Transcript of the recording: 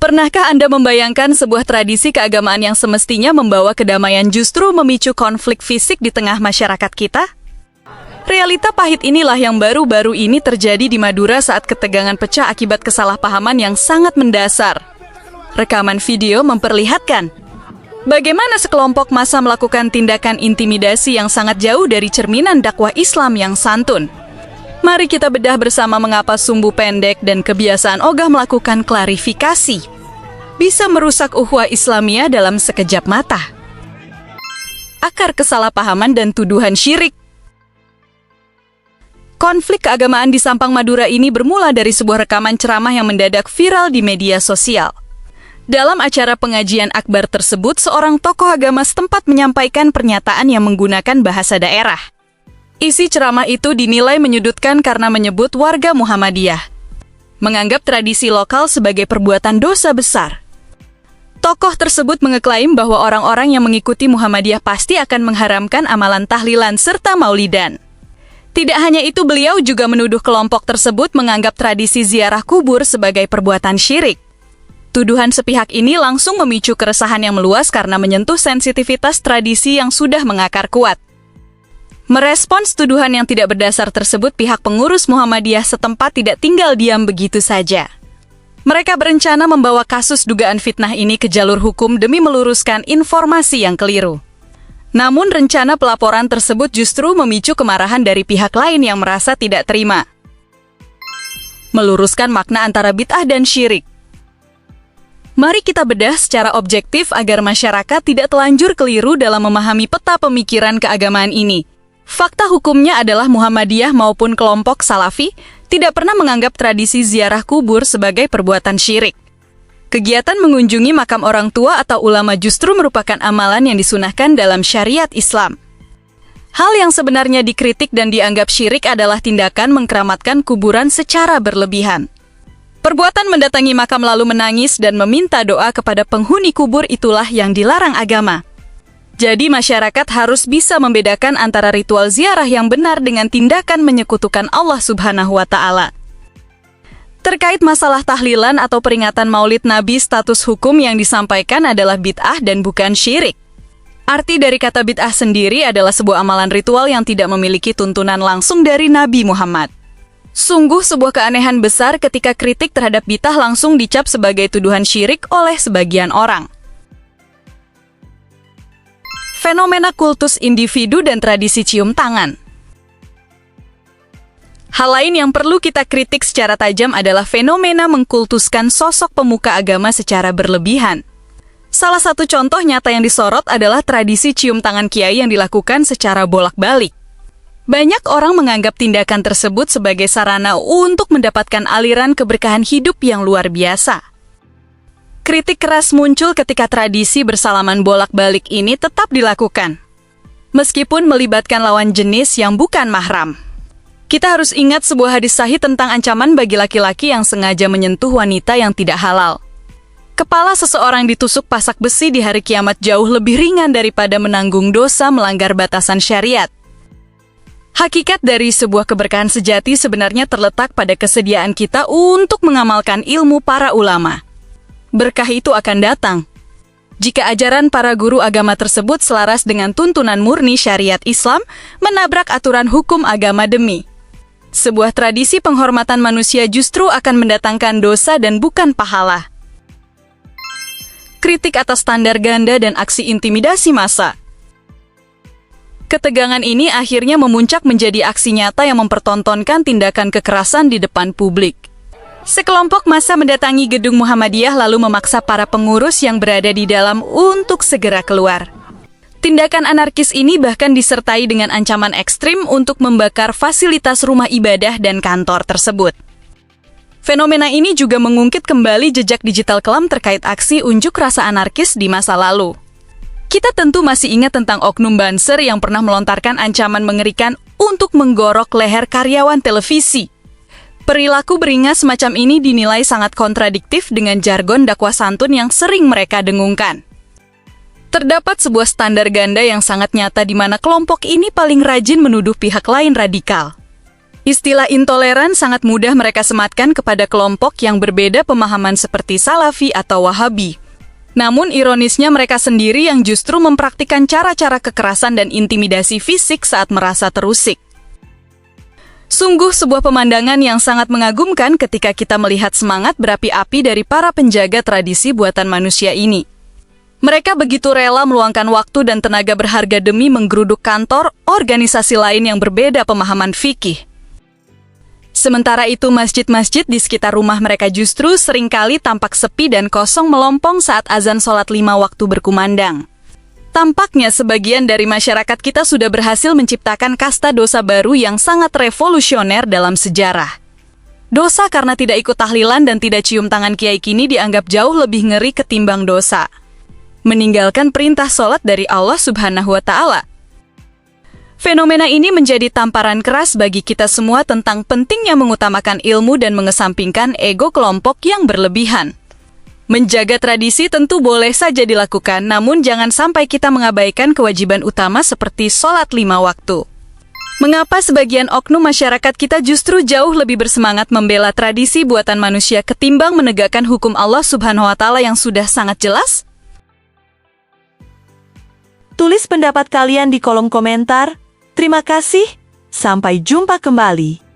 Pernahkah Anda membayangkan sebuah tradisi keagamaan yang semestinya membawa kedamaian justru memicu konflik fisik di tengah masyarakat kita? Realita pahit inilah yang baru-baru ini terjadi di Madura saat ketegangan pecah akibat kesalahpahaman yang sangat mendasar. Rekaman video memperlihatkan bagaimana sekelompok massa melakukan tindakan intimidasi yang sangat jauh dari cerminan dakwah Islam yang santun. Mari kita bedah bersama mengapa sumbu pendek dan kebiasaan ogah melakukan klarifikasi bisa merusak ukhuwah Islamiyah dalam sekejap mata. Akar kesalahpahaman dan tuduhan syirik. Konflik keagamaan di Sampang Madura ini bermula dari sebuah rekaman ceramah yang mendadak viral di media sosial. Dalam acara pengajian akbar tersebut, seorang tokoh agama setempat menyampaikan pernyataan yang menggunakan bahasa daerah. Isi ceramah itu dinilai menyudutkan karena menyebut warga Muhammadiyah menganggap tradisi lokal sebagai perbuatan dosa besar. Tokoh tersebut mengeklaim bahwa orang-orang yang mengikuti Muhammadiyah pasti akan mengharamkan amalan tahlilan serta maulidan. Tidak hanya itu, beliau juga menuduh kelompok tersebut menganggap tradisi ziarah kubur sebagai perbuatan syirik. Tuduhan sepihak ini langsung memicu keresahan yang meluas karena menyentuh sensitivitas tradisi yang sudah mengakar kuat. Merespons tuduhan yang tidak berdasar tersebut, pihak pengurus Muhammadiyah setempat tidak tinggal diam begitu saja. Mereka berencana membawa kasus dugaan fitnah ini ke jalur hukum demi meluruskan informasi yang keliru. Namun rencana pelaporan tersebut justru memicu kemarahan dari pihak lain yang merasa tidak terima. Meluruskan makna antara bid'ah dan syirik. Mari kita bedah secara objektif agar masyarakat tidak telanjur keliru dalam memahami peta pemikiran keagamaan ini. Fakta hukumnya adalah Muhammadiyah maupun kelompok Salafi tidak pernah menganggap tradisi ziarah kubur sebagai perbuatan syirik. Kegiatan mengunjungi makam orang tua atau ulama justru merupakan amalan yang disunahkan dalam syariat Islam. Hal yang sebenarnya dikritik dan dianggap syirik adalah tindakan mengkeramatkan kuburan secara berlebihan. Perbuatan mendatangi makam lalu menangis dan meminta doa kepada penghuni kubur itulah yang dilarang agama. Jadi masyarakat harus bisa membedakan antara ritual ziarah yang benar dengan tindakan menyekutukan Allah Subhanahu wa Ta'ala. Terkait masalah tahlilan atau peringatan Maulid Nabi, status hukum yang disampaikan adalah bid'ah dan bukan syirik. Arti dari kata bid'ah sendiri adalah sebuah amalan ritual yang tidak memiliki tuntunan langsung dari Nabi Muhammad. Sungguh sebuah keanehan besar ketika kritik terhadap bid'ah langsung dicap sebagai tuduhan syirik oleh sebagian orang. Fenomena kultus individu dan tradisi cium tangan. Hal lain yang perlu kita kritik secara tajam adalah fenomena mengkultuskan sosok pemuka agama secara berlebihan. Salah satu contoh nyata yang disorot adalah tradisi cium tangan kiai yang dilakukan secara bolak-balik. Banyak orang menganggap tindakan tersebut sebagai sarana untuk mendapatkan aliran keberkahan hidup yang luar biasa. Kritik keras muncul ketika tradisi bersalaman bolak-balik ini tetap dilakukan, meskipun melibatkan lawan jenis yang bukan mahram. Kita harus ingat sebuah hadis sahih tentang ancaman bagi laki-laki yang sengaja menyentuh wanita yang tidak halal. Kepala seseorang ditusuk pasak besi di hari kiamat jauh lebih ringan daripada menanggung dosa melanggar batasan syariat. Hakikat dari sebuah keberkahan sejati sebenarnya terletak pada kesediaan kita untuk mengamalkan ilmu para ulama. Berkah itu akan datang jika ajaran para guru agama tersebut selaras dengan tuntunan murni syariat Islam, menabrak aturan hukum agama demi sebuah tradisi penghormatan manusia justru akan mendatangkan dosa dan bukan pahala. Kritik atas standar ganda dan aksi intimidasi massa. Ketegangan ini akhirnya memuncak menjadi aksi nyata yang mempertontonkan tindakan kekerasan di depan publik. Sekelompok massa mendatangi gedung Muhammadiyah lalu memaksa para pengurus yang berada di dalam untuk segera keluar. Tindakan anarkis ini bahkan disertai dengan ancaman ekstrim untuk membakar fasilitas rumah ibadah dan kantor tersebut. Fenomena ini juga mengungkit kembali jejak digital kelam terkait aksi unjuk rasa anarkis di masa lalu. Kita tentu masih ingat tentang oknum Banser yang pernah melontarkan ancaman mengerikan untuk menggorok leher karyawan televisi. Perilaku beringas semacam ini dinilai sangat kontradiktif dengan jargon dakwah santun yang sering mereka dengungkan. Terdapat sebuah standar ganda yang sangat nyata di mana kelompok ini paling rajin menuduh pihak lain radikal. Istilah intoleran sangat mudah mereka sematkan kepada kelompok yang berbeda pemahaman seperti Salafi atau Wahabi. Namun ironisnya mereka sendiri yang justru mempraktikkan cara-cara kekerasan dan intimidasi fisik saat merasa terusik. Sungguh sebuah pemandangan yang sangat mengagumkan ketika kita melihat semangat berapi-api dari para penjaga tradisi buatan manusia ini. Mereka begitu rela meluangkan waktu dan tenaga berharga demi menggeruduk kantor organisasi lain yang berbeda pemahaman fikih. Sementara itu, masjid-masjid di sekitar rumah mereka justru seringkali tampak sepi dan kosong melompong saat azan sholat 5 waktu berkumandang. Tampaknya sebagian dari masyarakat kita sudah berhasil menciptakan kasta dosa baru yang sangat revolusioner dalam sejarah. Dosa karena tidak ikut tahlilan dan tidak cium tangan kiai kini dianggap jauh lebih ngeri ketimbang dosa meninggalkan perintah sholat dari Allah Subhanahu wa Ta'ala. Fenomena ini menjadi tamparan keras bagi kita semua tentang pentingnya mengutamakan ilmu dan mengesampingkan ego kelompok yang berlebihan. Menjaga tradisi tentu boleh saja dilakukan, namun jangan sampai kita mengabaikan kewajiban utama seperti sholat 5 waktu. Mengapa sebagian oknum masyarakat kita justru jauh lebih bersemangat membela tradisi buatan manusia ketimbang menegakkan hukum Allah Subhanahu wa Ta'ala yang sudah sangat jelas? Tulis pendapat kalian di kolom komentar. Terima kasih, sampai jumpa kembali.